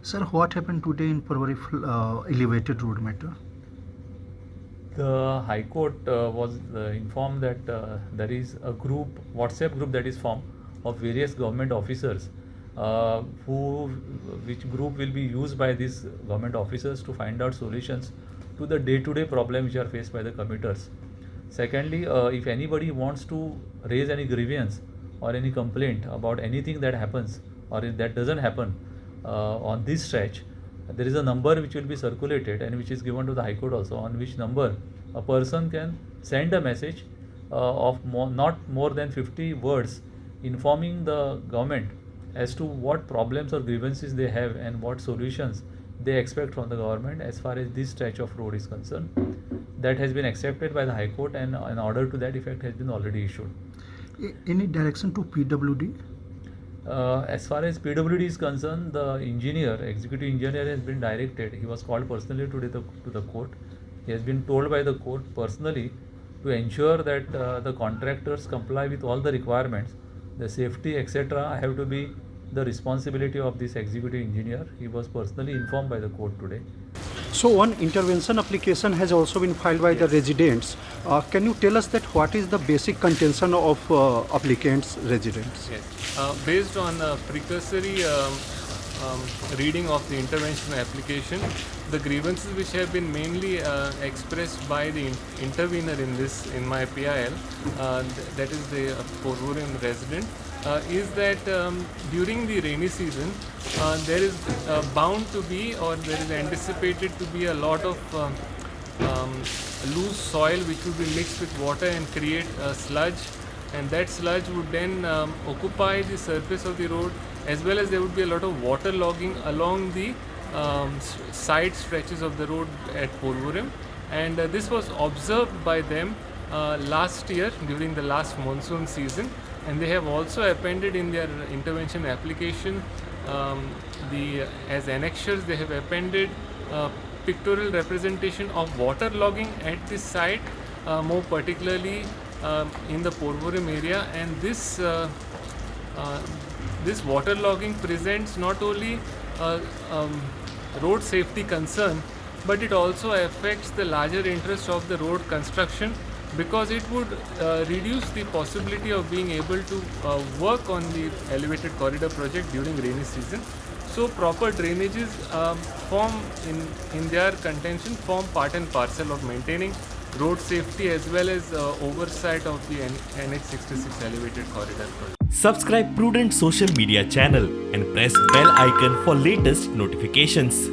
Sir, what happened today in Porvorim elevated road matter? The High Court was informed that there is a group, WhatsApp group that is formed of various government officers, which group will be used by these government officers to find out solutions to the day-to-day problems which are faced by the commuters. Secondly, if anybody wants to raise any grievance or any complaint about anything that happens or if that doesn't happen on this stretch, there is a number which will be circulated and which is given to the High Court also, on which number a person can send a message of not more than 50 words informing the government as to what problems or grievances they have and what solutions they expect from the government as far as this stretch of road is concerned. That has been accepted by the High Court and an order to that effect has been already issued. Any direction to PWD? As far as PWD is concerned, the executive engineer has been directed. He was called personally today to the court. He has been told by the court personally to ensure that the contractors comply with all the requirements. The safety, etc., have to be the responsibility of this executive engineer. He was personally informed by the court today. So one intervention application has also been filed by the residents. Can you tell us that what is the basic contention of applicants' residents? Yes. Based on precursory reading of the intervention application, the grievances which have been mainly expressed by the intervener in my PIL, that is the Porvorim resident, is that during the rainy season there is bound to be, or there is anticipated to be, a lot of loose soil which would be mixed with water and create sludge, and that sludge would then occupy the surface of the road, as well as there would be a lot of water logging along the side stretches of the road at Porvorim, and this was observed by them last year during the last monsoon season, and they have also appended in their intervention application as annexures they have appended pictorial representation of water logging at this site, more particularly in the Porvorim area, and this water logging presents not only road safety concern, but it also affects the larger interest of the road construction, because it would reduce the possibility of being able to work on the elevated corridor project during rainy season. So proper drainages form in their contention form part and parcel of maintaining road safety as well as oversight of the NH66 elevated corridor project. Subscribe Prudent social media channel and press bell icon for latest notifications.